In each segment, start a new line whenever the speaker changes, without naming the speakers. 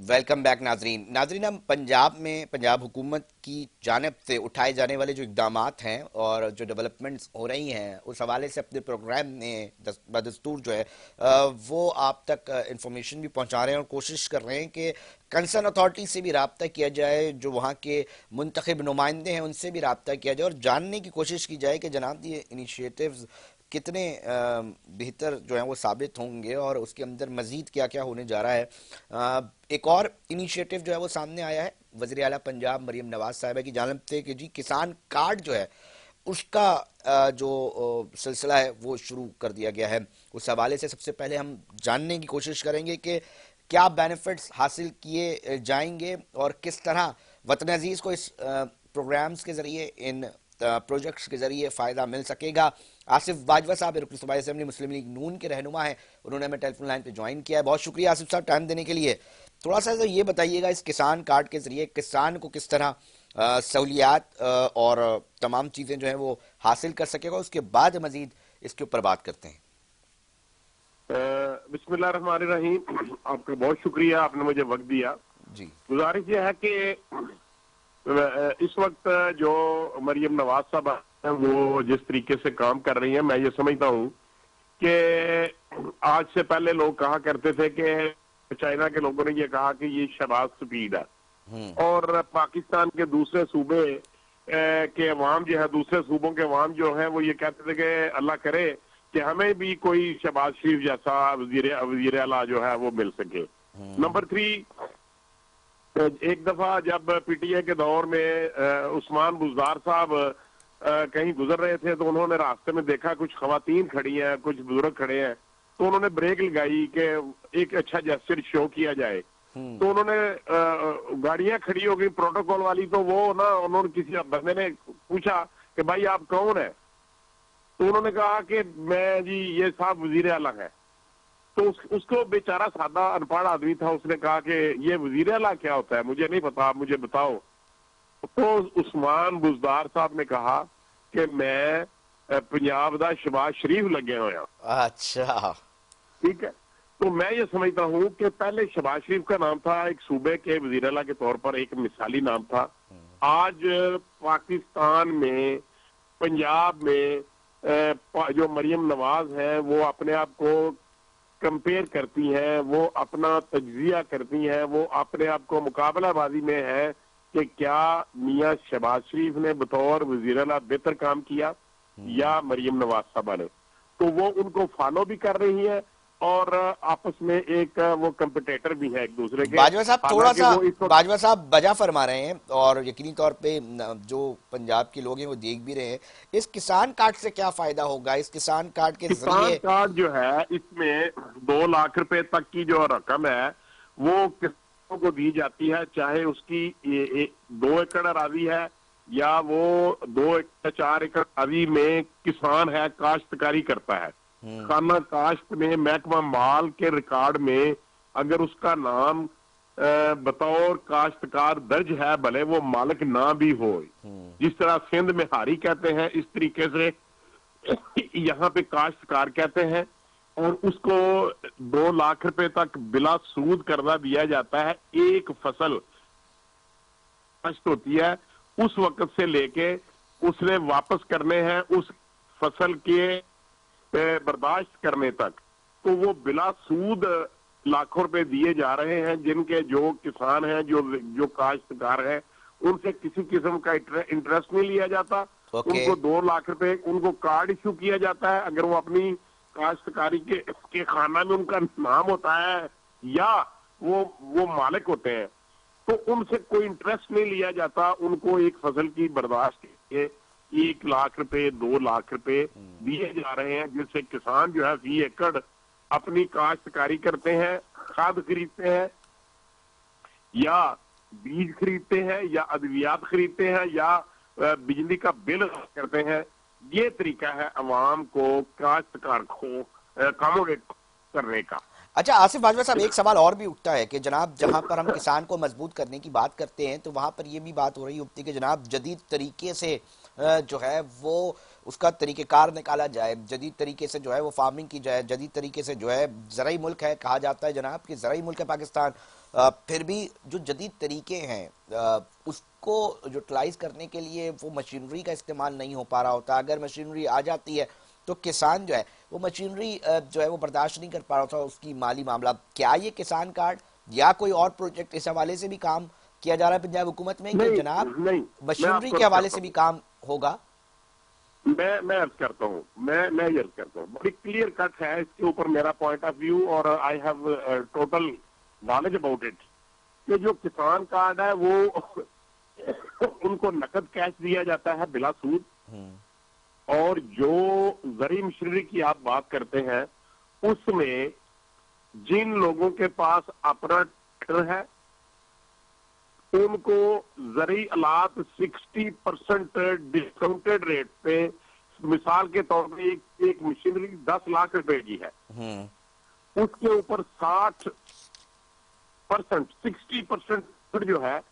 Welcome back नाजरीन। नाजरीन, हम पंजाब में पंजाब हुकूमत की जानब से उठाए जाने वाले जो इकदामात हैं और जो डेवलपमेंट्स हो रही हैं उस हवाले से अपने प्रोग्राम में बदस्तूर जो है वो आप तक इंफॉर्मेशन भी पहुंचा रहे हैं और कोशिश कर रहे हैं कि कंसर्न अथॉरिटी से भी रब्ता किया जाए, जो वहाँ के मुंतखब नुमाइंदे हैं उनसे भी रब्ता किया जाए और जानने की कोशिश की जाए कि जनाब ये इनिशिएटिव्स कितने बेहतर जो है वो साबित होंगे और उसके अंदर मजीद क्या क्या होने जा रहा है। एक और इनिशिएटिव जो है वो सामने आया है वज़ीर आला पंजाब मरीम नवाज साहिबा की जानिब से कि जी किसान कार्ड जो है उसका जो सिलसिला है वो शुरू कर दिया गया है। उस हवाले से सबसे पहले हम जानने की कोशिश करेंगे कि क्या बेनिफिट्स हासिल किए जाएंगे और किस तरह वतन अजीज़ को इस प्रोग्राम्स के ज़रिए, इन प्रोजेक्ट्स के ज़रिए फ़ायदा मिल सकेगा। आसिफ बाजवा साहब रुकन सूबाई असेंबली मुस्लिम लीग नून के रहनुमा हैं, उन्होंने हमें टेलीफोन लाइन पे ज्वाइन किया है। बहुत शुक्रिया आसिफ साहब टाइम देने के लिए। थोड़ा सा ये बताइएगा, इस किसान कार्ड के ज़रिए किसान को किस तरह सहूलियात और तमाम चीज़ें जो हैं वो हासिल कर सकेगा, उसके बाद मज़ीद इसके ऊपर बात करते हैं।
बिस्मिल्लाह रहमान रहीम। आपका बहुत शुक्रिया, आपने मुझे वक्त दिया।
जी
गुजारिश यह है कि इस वक्त जो मरियम नवाज साहब हैं वो जिस तरीके से काम कर रही हैं, मैं ये समझता हूँ कि आज से पहले लोग कहा करते थे कि चाइना के लोगों ने ये कहा कि ये शहबाज स्पीड है और पाकिस्तान के दूसरे सूबे के अवाम जो है, दूसरे सूबों के अवाम जो है वो ये कहते थे कि अल्लाह करे कि हमें भी कोई शहबाज शरीफ जैसा वजीर आला जो है वो मिल सके। नंबर 3, एक दफा जब पीटीए के दौर में उस्मान बुज़दार साहब कहीं गुजर रहे थे तो उन्होंने रास्ते में देखा कुछ खवातीन खड़ी हैं, कुछ बुजुर्ग खड़े हैं, तो उन्होंने ब्रेक लगाई कि एक अच्छा जेस्चर शो किया जाए। तो उन्होंने गाड़ियां खड़ी हो गई प्रोटोकॉल वाली, तो वो ना उन्होंने किसी बंदे ने पूछा कि भाई आप कौन है, तो उन्होंने कहा कि मैं जी ये साहब वजीर आला है। तो उसको बेचारा सादा अनपढ़ आदमी था, उसने कहा कि ये वजीर आला क्या होता है, मुझे नहीं पता, आप मुझे बताओ। तो उस्मान बुज़दार साहब ने कहा कि मैं पंजाब दा शहबाज शरीफ लगे होया।
अच्छा,
ठीक है, तो मैं ये समझता हूँ कि पहले शहबाज शरीफ का नाम था एक सूबे के वजीर आला के तौर पर, एक मिसाली नाम था। आज पाकिस्तान में, पंजाब में जो मरियम नवाज है वो अपने आप को कंपेयर करती हैं, वो अपना तज्जिया करती हैं, वो अपने आप को मुकाबलाबाजी में है कि क्या मियां शहबाज शरीफ ने बतौर वजीर आला बेहतर काम किया या मरियम नवाज साहबा ने। तो वो उनको फॉलो भी कर रही है और आपस में एक वो कंपिटेटर भी है एक दूसरे के।
बाजवा साहब थोड़ा सा,
वो इस वक्त
बाजवा साहब बजा फरमा रहे हैं और यकीनी तौर पे जो पंजाब के लोग हैं वो देख भी रहे हैं। इस किसान कार्ड से क्या फायदा होगा? इस किसान कार्ड के
किसान
जरिए
कार्ड जो है इसमें 2 लाख रुपए तक की जो रकम है वो किसानों को दी जाती है, चाहे उसकी 2 एकड़ अराजी है या वो 2 एकड़ 4 एकड़ अराजी में किसान है, काश्तकारी करता है। खाना काश्त में महकमा माल के रिकॉर्ड में अगर उसका नाम बतौर काश्तकार दर्ज है, भले वो मालिक ना भी हो, जिस तरह सिंध में हारी कहते हैं इस तरीके से यहाँ पे काश्तकार कहते हैं, और उसको 2 लाख रुपए तक बिला सूद कर्जा दिया जाता है। एक फसल नष्ट होती है उस वक्त से लेके उसने वापस करने हैं उस फसल के बर्दाश्त करने तक, तो वो बिला सूद लाखों रुपए दिए जा रहे हैं, जिनके जो किसान हैं, जो काश्तकार हैं, उनसे किसी किस्म का इंटरेस्ट नहीं लिया जाता। उनको 2 लाख रुपए उनको कार्ड इशू किया जाता है अगर वो अपनी काश्तकारी के खाना में उनका नाम होता है या वो मालिक होते हैं, तो उनसे कोई इंटरेस्ट नहीं लिया जाता। उनको एक फसल की बर्दाश्त के 1 लाख रुपए 2 लाख रुपए दिए जा रहे हैं, जिससे किसान जो है फी एकड़ अपनी काश्तकारी करते हैं, खाद खरीदते हैं या बीज खरीदते हैं या अद्वियात खरीदते हैं या बिजली का बिल करते हैं। ये तरीका है अवाम को काश्तकार को अकोमोडेट करने का।
अच्छा आसिफ बाजवा साहब, एक सवाल और भी उठता है कि जनाब जहां पर हम किसान को मजबूत करने की बात करते हैं तो वहां पर यह भी बात हो रही होती है कि जनाब जदीद तरीके से जो है वो उसका तरीक़ेकार निकाला जाए, जदीद तरीके से जो है वो फार्मिंग की जाए, जदीद तरीके से जो है ज़राई मुल्क है, कहा जाता है जनाब कि ज़राई मुल्क है पाकिस्तान, फिर भी जो जदीद तरीके हैं उसको यूटिलाइज करने के लिए वो मशीनरी का इस्तेमाल नहीं हो पा रहा होता। अगर मशीनरी आ जाती है तो किसान जो है वो मशीनरी जो है वो बर्दाश्त नहीं कर पा रहा था, उसकी माली मामला। क्या ये किसान कार्ड या कोई और प्रोजेक्ट इस हवाले से भी काम किया जा रहा है पंजाब हुकूमत में कि
नहीं
जनाब
नहीं, मैं
मशीनरी
आपको
के
अर्ज
हवाले
करता
से भी
हूँ,
काम होगा?
मैं अर्ज करता हूँ, मैं ये अर्ज करता हूँ, बड़ी क्लियर कट है इसके ऊपर मेरा पॉइंट ऑफ व्यू, और I have total knowledge about it, कि जो किसान कार्ड है वो उनको नकद कैश दिया जाता है बिला सूद, और जो जरी मशीनरी की आप बात करते हैं उसमें जिन लोगों के पास अपना ट्रैक्टर है उनको जरी अलात 60% डिस्काउंटेड रेट पे, मिसाल के तौर पे एक मशीनरी 10 लाख रुपए की है, उसके ऊपर 60% जो है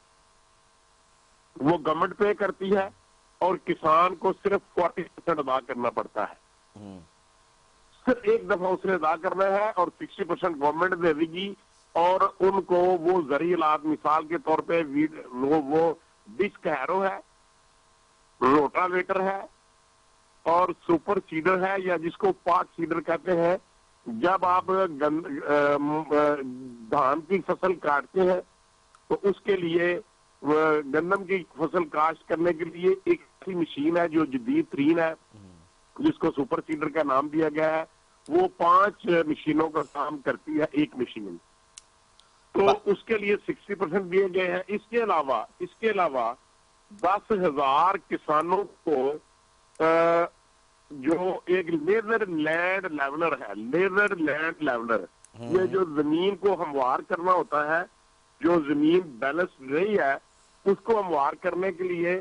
वो गवर्नमेंट पे करती है, और किसान को सिर्फ 40% अदा करना पड़ता है। सिर्फ एक दफा उसने अदा करना है और 60% गवर्नमेंट दे देगी, और उनको वो जरी लाद, मिसाल के तौर पे वो डिस्क हैरो है, रोटावेटर है और सुपर सीडर है, या जिसको पार्ट सीडर कहते हैं। जब आप धान की फसल काटते हैं तो उसके लिए गंदम की फसल काश्त करने के लिए एक ऐसी मशीन है जो जदीद तरीन है, जिसको सुपर सीडर का नाम दिया गया है। वो 5 मशीनों का काम करती है एक मशीन, तो उसके लिए 60% दिए गए हैं। इसके अलावा 10,000 किसानों को जो एक लेजर लैंड लेवलर है, लेजर लैंड लेवलर, ये जो जमीन को हमवार करना होता है, जो जमीन बैलेंस रही है उसको हमवार करने के लिए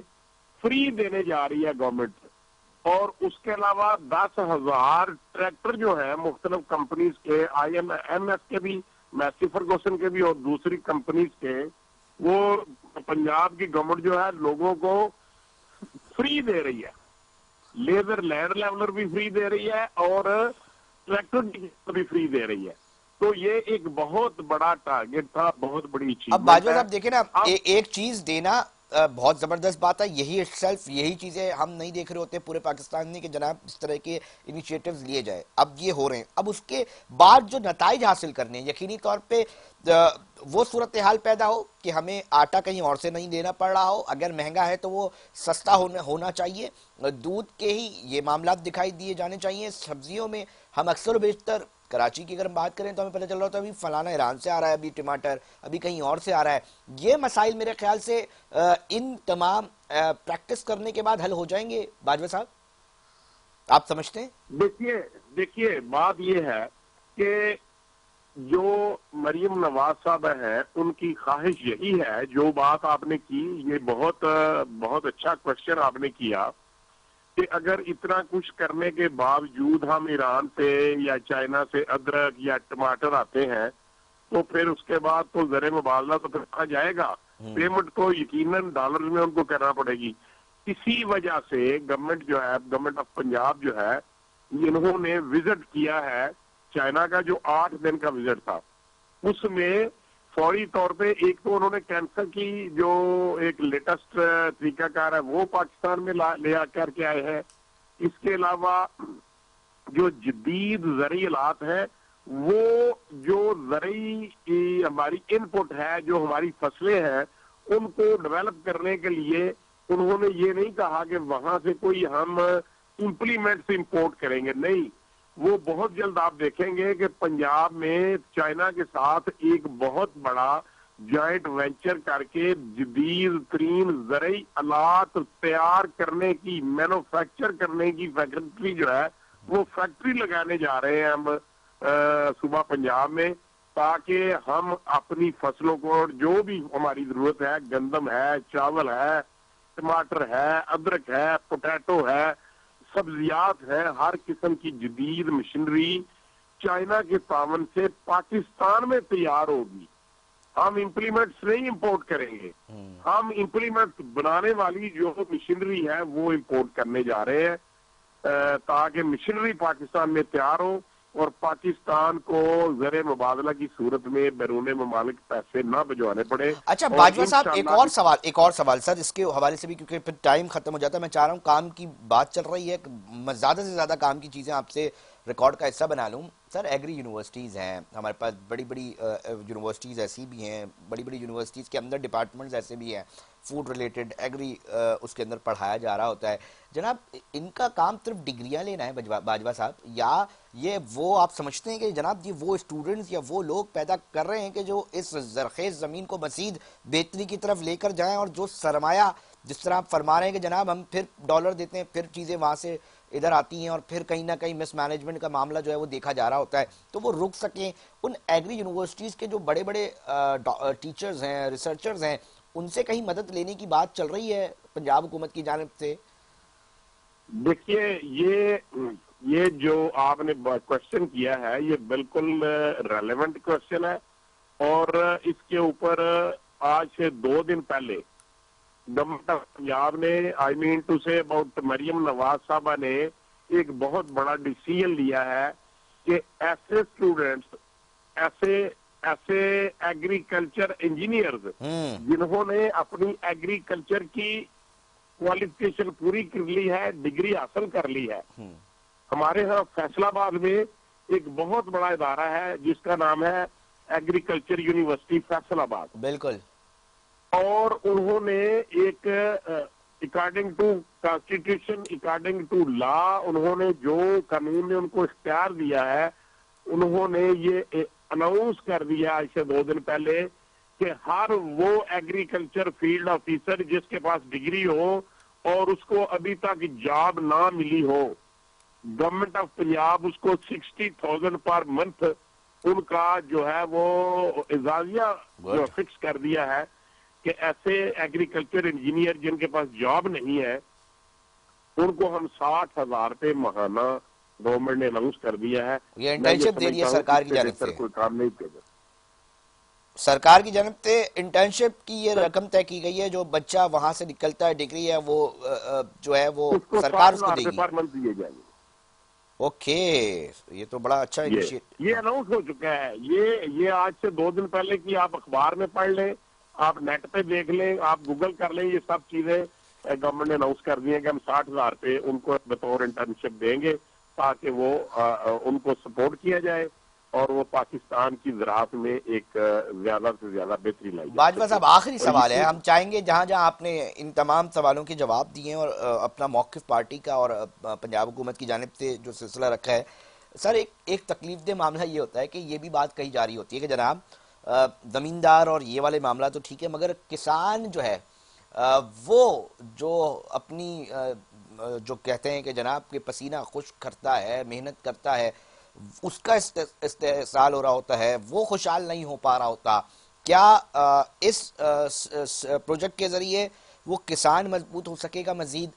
फ्री देने जा रही है गवर्नमेंट। और उसके अलावा 10,000 ट्रैक्टर जो है मुख्तलिफ कंपनीज के, IMS के भी, मैसी फर्गूसन के भी और दूसरी कंपनीज के, वो पंजाब की गवर्नमेंट जो है लोगों को फ्री दे रही है। लेजर लैंड लेवलर भी फ्री दे रही है और ट्रैक्टर भी फ्री दे रही है। तो ये एक बहुत बड़ा टारगेट था, बहुत बड़ी चीज।
अब बाजवा साहब देखे ना, एक चीज देना बहुत जबरदस्त बात है। यही इटसेल्फ, यही चीजें हम नहीं देख रहे होते पूरे पाकिस्तान में कि जनाब इस तरह के इनिशिएटिव्स लिए जाए। अब ये हो रहे हैं, अब उसके बाद जो नताइज हासिल करने हैं, यकीनी तौर पे वो सूरत हाल पैदा हो कि हमें आटा कहीं और से नहीं लेना पड़ रहा हो, अगर महंगा है तो वो सस्ता होना चाहिए। दूध के ही ये मामला दिखाई दिए जाने चाहिए। सब्जियों में हम अक्सर बेशतर, कराची की अगर हम बात करें तो हमें पता चल रहा था अभी फलाना ईरान से आ रहा है, अभी टमाटर अभी कहीं और से आ रहा है। ये मसाइल मेरे ख्याल से इन तमाम प्रैक्टिस करने के बाद हल हो जाएंगे। बाजवा साहब, आप समझते हैं?
देखिए बात ये है कि जो मरियम नवाज साहब हैं उनकी ख्वाहिश यही है, जो बात आपने की, ये बहुत अच्छा क्वेश्चन आपने किया, कि अगर इतना कुछ करने के बावजूद हम ईरान से या चाइना से अदरक या टमाटर आते हैं, तो फिर उसके बाद तो ज़र मुबादला तो फिर कहाँ जाएगा? पेमेंट तो यकीनन डॉलर में उनको करना पड़ेगी। इसी वजह से गवर्नमेंट जो है, गवर्नमेंट ऑफ पंजाब जो है, इन्होंने विजिट किया है चाइना का, जो 8 दिन का विजिट था। उसमें फौरी तौर पे एक तो उन्होंने कैंसर की जो एक लेटेस्ट तरीकाकार है वो पाकिस्तान में ले आकर के आए हैं। इसके अलावा जो जदीद ज़री हालात है, वो जो ज़री हमारी इनपुट है, जो हमारी फसलें हैं, उनको डेवलप करने के लिए उन्होंने ये नहीं कहा कि वहां से कोई हम इम्प्लीमेंट्स इंपोर्ट करेंगे, नहीं। वो बहुत जल्द आप देखेंगे कि पंजाब में चाइना के साथ एक बहुत बड़ा जॉइंट वेंचर करके जदीद तरीन ज़रई आलात तैयार करने की, मैन्युफैक्चर करने की फैक्ट्री जो है, वो फैक्ट्री लगाने जा रहे हैं हम सुबह पंजाब में, ताकि हम अपनी फसलों को, जो भी हमारी जरूरत है, गंदम है, चावल है, टमाटर है, अदरक है, पोटैटो है, सब्जियात है, हर किस्म की जदीद मशीनरी चाइना के तावन से पाकिस्तान में तैयार होगी। हम इम्प्लीमेंट्स नहीं इंपोर्ट करेंगे, हम इम्प्लीमेंट्स बनाने वाली जो मशीनरी है वो इंपोर्ट करने जा रहे हैं, ताकि मशीनरी पाकिस्तान में तैयार हो। और पाकिस्तान को ज़र मुबादला की सूरत में बैरून ममालिक पैसे ना भिजवाने पड़े।
अच्छा
और
बाजवा साहब,
इंशाल्लाह
एक और सवाल सर इसके हवाले से भी, क्योंकि फिर टाइम खत्म हो जाता है। मैं चाह रहा हूँ, काम की बात चल रही है, ज्यादा से ज्यादा काम की चीजें आपसे रिकॉर्ड का हिस्सा बना लूँ। सर एग्री यूनिवर्सिटीज़ हैं हमारे पास, बड़ी बड़ी यूनिवर्सिटीज़ ऐसी भी हैं, बड़ी बड़ी यूनिवर्सिटीज़ के अंदर डिपार्टमेंट्स ऐसे भी हैं, फूड रिलेटेड एग्री उसके अंदर पढ़ाया जा रहा होता है। जनाब इनका काम सिर्फ डिग्रियां लेना है बाजवा साहब, या ये वो आप समझते हैं कि जनाब ये वो स्टूडेंट्स या वो लोग पैदा कर रहे हैं कि जो इस जरखेज ज़मीन को मज़ीद बेहतरी की तरफ लेकर जाएं, और जो सरमाया जिस तरह आप फरमा रहे हैं कि जनाब हम फिर डॉलर देते हैं, फिर चीज़ें वहाँ से इधर आती हैं, और फिर कहीं ना कहीं मिसमैनेजमेंट का मामला जो है वो देखा जा रहा होता है, तो वो रुक सकें। उन एग्री यूनिवर्सिटीज़ के जो बड़े बड़े टीचर्स हैं, रिसर्चर्स हैं, उनसे कहीं मदद लेने की बात चल रही है पंजाब हुकूमत की जानिब से?
देखिए, ये जो आपने क्वेश्चन किया है ये बिल्कुल रेलेवेंट क्वेश्चन है। और इसके ऊपर आज से 2 दिन पहले गवर्नमेंट ऑफ पंजाब ने, I mean to say about Maryam Nawaz साहबा ने एक बहुत बड़ा डिसीजन लिया है कि ऐसे स्टूडेंट्स, ऐसे ऐसे एग्रीकल्चर इंजीनियर्स जिन्होंने अपनी एग्रीकल्चर की क्वालिफिकेशन पूरी कर ली है, डिग्री हासिल कर ली है, हमारे यहाँ फैसलाबाद में एक बहुत बड़ा इदारा है जिसका नाम है एग्रीकल्चर यूनिवर्सिटी फैसलाबाद।
बिल्कुल।
और उन्होंने एक according to constitution, according to law, उन्होंने जो कानून ने उनको इख्तियार दिया है, उन्होंने ये अनाउंस कर दिया आज से 2 दिन पहले कि हर वो एग्रीकल्चर फील्ड ऑफिसर जिसके पास डिग्री हो और उसको अभी तक जॉब ना मिली हो, गवर्नमेंट ऑफ पंजाब उसको 60,000 पर मंथ उनका जो है वो एजाजिया जो फिक्स कर दिया है कि ऐसे एग्रीकल्चर इंजीनियर जिनके पास जॉब नहीं है उनको हम 60,000 रुपये महाना गवर्नमेंट ने अनाउंस कर दिया है।
ये इंटर्नशिप दे रही है सरकार की जानिब से,
कोई काम नहीं किया।
सरकार की जानिब से इंटर्नशिप की ये रकम तय की गई है, जो बच्चा वहां से निकलता है, डिग्री है वो जो है वो सरकार उसको देगी,
पर मंथ दिए जाएंगे।
ओके, ये तो बड़ा अच्छा इनिशिएटिव,
ये अनाउंस हो चुका है। ये आज से 2 दिन पहले की आप अखबार में पढ़ लें, आप नेट पे देख लें, आप गूगल कर लें, ये सब चीजें गवर्नमेंट ने अनाउंस कर दी है कि हम 60,000 रुपये उनको बतौर इंटर्नशिप देंगे ताकि वो उनको सपोर्ट किया जाए और वो पाकिस्तान की ज़राअत में एक ज्यादा से ज्यादा बेहतरी लाई।
बाजवा साहब आखिरी सवाल है, हम चाहेंगे जहां जहां आपने इन तमाम सवालों के जवाब दिए और अपना मौक़िफ़ पार्टी का और पंजाब हुकूमत की जानिब से जो सिलसिला रखा है, सर एक तकलीफदेह मामला ये होता है कि ये भी बात कही जा रही होती है कि जनाब ज़मींदार और ये वाले मामला तो ठीक है, मगर किसान जो है वो जो अपनी जो कहते हैं कि जनाब के पसीना खुश करता है, मेहनत करता है, उसका इस्तेहसाल हो रहा होता है, वो खुशहाल नहीं हो पा रहा होता। क्या इस प्रोजेक्ट के ज़रिए वो किसान मजबूत हो सकेगा मज़ीद,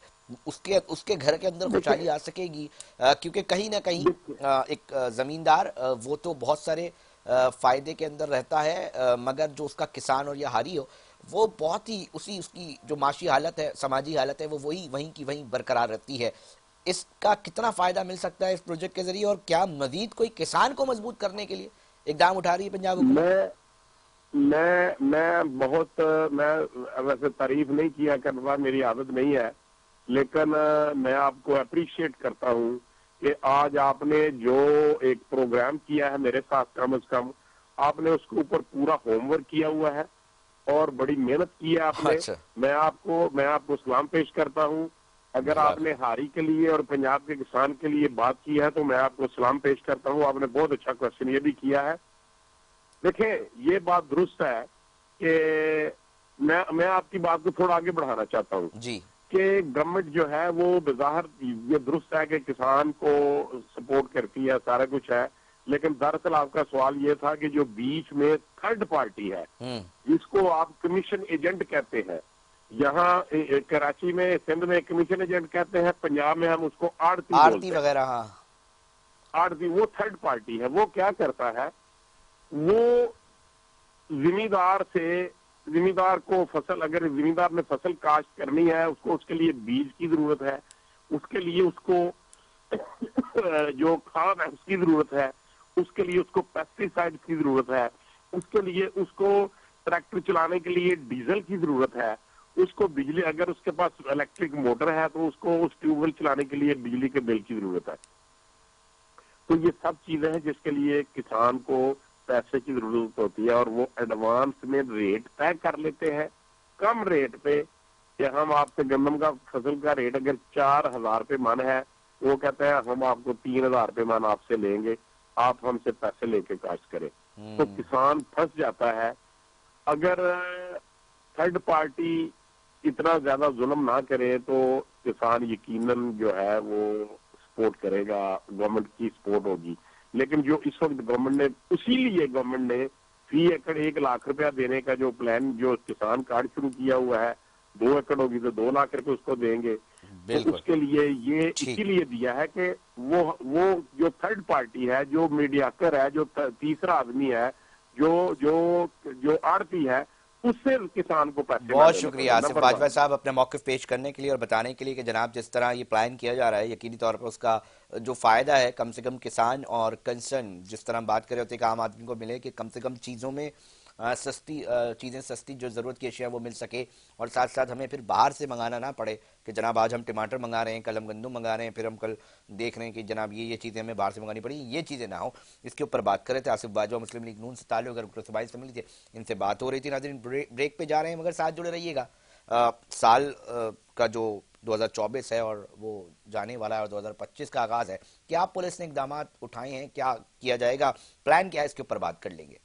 उसके घर के अंदर खुशहाली आ सकेगी? क्योंकि कहीं ना कहीं एक ज़मींदार वो तो बहुत सारे फ़ायदे के अंदर रहता है, मगर जो उसका किसान और या हारी हो वो बहुत ही उसकी जो माशी हालत है, समाजी हालत है, वो वहीं की वहीं बरकरार रहती है। इसका कितना फ़ायदा मिल सकता है इस प्रोजेक्ट के ज़रिए, और क्या मज़ीद कोई किसान को मजबूत करने के लिए इकदाम उठा रही है पंजाब हुकूमत?
मैं वैसे तारीफ नहीं किया करता, मेरी आदत नहीं है, लेकिन मैं आपको अप्रिशिएट करता हूँ कि आज आपने जो एक प्रोग्राम किया है मेरे साथ, कम से कम आपने उसके ऊपर पूरा होमवर्क किया हुआ है और बड़ी मेहनत की है आपने।
अच्छा।
मैं आपको सलाम पेश करता हूँ। अगर आपने हारी के लिए और पंजाब के किसान के लिए बात की है तो मैं आपको सलाम पेश करता हूँ। आपने बहुत अच्छा क्वेश्चन ये भी किया है। देखें, ये बात दुरुस्त है कि मैं आपकी बात को थोड़ा आगे बढ़ाना चाहता हूँ
जी
कि गवर्नमेंट जो है वो बेज़ाहिर ये दुरुस्त है कि किसान को सपोर्ट करती है, सारा कुछ है, लेकिन दरअसल आपका सवाल ये था कि जो बीच में थर्ड पार्टी है जिसको आप कमीशन एजेंट कहते हैं, यहाँ कराची में, सिंध में कमीशन एजेंट कहते हैं, पंजाब में हम उसको आड़ती
वगैरह, हाँ
आड़ती, वो थर्ड पार्टी है। वो क्या करता है, वो जिम्मेदार को फसल, अगर जिम्मेदार ने फसल काश्त करनी है, उसको उसके लिए बीज की जरूरत है, उसके लिए उसको जो खाद है उसकी जरूरत है, उसके लिए उसको पेस्टिसाइड की जरूरत है, उसके लिए उसको ट्रैक्टर चलाने के लिए डीजल की जरूरत है, उसको बिजली, अगर उसके पास इलेक्ट्रिक मोटर है तो उसको उस ट्यूबवेल चलाने के लिए बिजली के बिल की जरूरत है। तो ये सब चीजें हैं जिसके लिए किसान को पैसे की जरूरत होती है, और वो एडवांस में रेट तय कर लेते हैं कम रेट पे, कि हम आपसे गंदम का फसल का रेट अगर 4,000 रुपये मन है, वो कहते हैं हम आपको 3,000 रुपये मन आपसे लेंगे, आप हमसे पैसे लेके काश्त करें। तो
हम्म।
किसान फंस जाता है। अगर थर्ड पार्टी इतना ज्यादा जुल्म ना करे तो किसान यकीनन जो है वो सपोर्ट करेगा, गवर्नमेंट की सपोर्ट होगी। लेकिन जो इस वक्त गवर्नमेंट ने, उसी लिए गवर्नमेंट ने फी एकड़ 1 लाख रुपया देने का जो प्लान, जो किसान कार्ड शुरू किया हुआ है, 2 एकड़ होगी तो 2 लाख रुपए उसको देंगे। तो
बिल्कुल।
उसके लिए ये
ठीक।
इसीलिए दिया है कि वो जो थर्ड पार्टी है, जो मीडियाकर है, जो तीसरा आदमी है, जो जो जो आड़ती है, उससे किसान को पैसे ना
बहुत
लेने पड़े।
शुक्रिया आसिफ
नंबर
बाजवा
वन।
साहब अपना मौक़िफ़ पेश करने के लिए और बताने के लिए कि जनाब जिस तरह ये प्लान किया जा रहा है यकीनी तौर पर उसका जो फ़ायदा है कम से कम किसान और कंसर्न जिस तरह हम बात कर रहे होते हैं कि आम आदमी को मिले कि कम से कम चीज़ों में सस्ती चीज़ें सस्ती जो ज़रूरत की अशिया वो मिल सके और साथ साथ हमें फिर बाहर से मंगाना ना पड़े कि जनाब आज हम टमाटर मंगा रहे हैं, कल हम गंदम मंगा रहे हैं, फिर हम कल देख रहे हैं कि जनाब ये चीज़ें हमें बाहर से मंगानी पड़ी, ये चीज़ें ना हो। इसके ऊपर बात कर रहे थे आसिफ बाजवा मुस्लिम लीग नून से ताल्लुक़ अगर सुबाई से मिली थी, इनसे बात हो रही थी। नाज़रीन ब्रेक पे जा रहे हैं मगर साथ जुड़े रहिएगा। साल का जो 2024 है और वो जाने वाला है और 2025 का आगाज़ है, क्या पुलिस ने इकदाम उठाए हैं, क्या किया जाएगा, प्लान क्या है, इसके ऊपर बात कर लेंगे।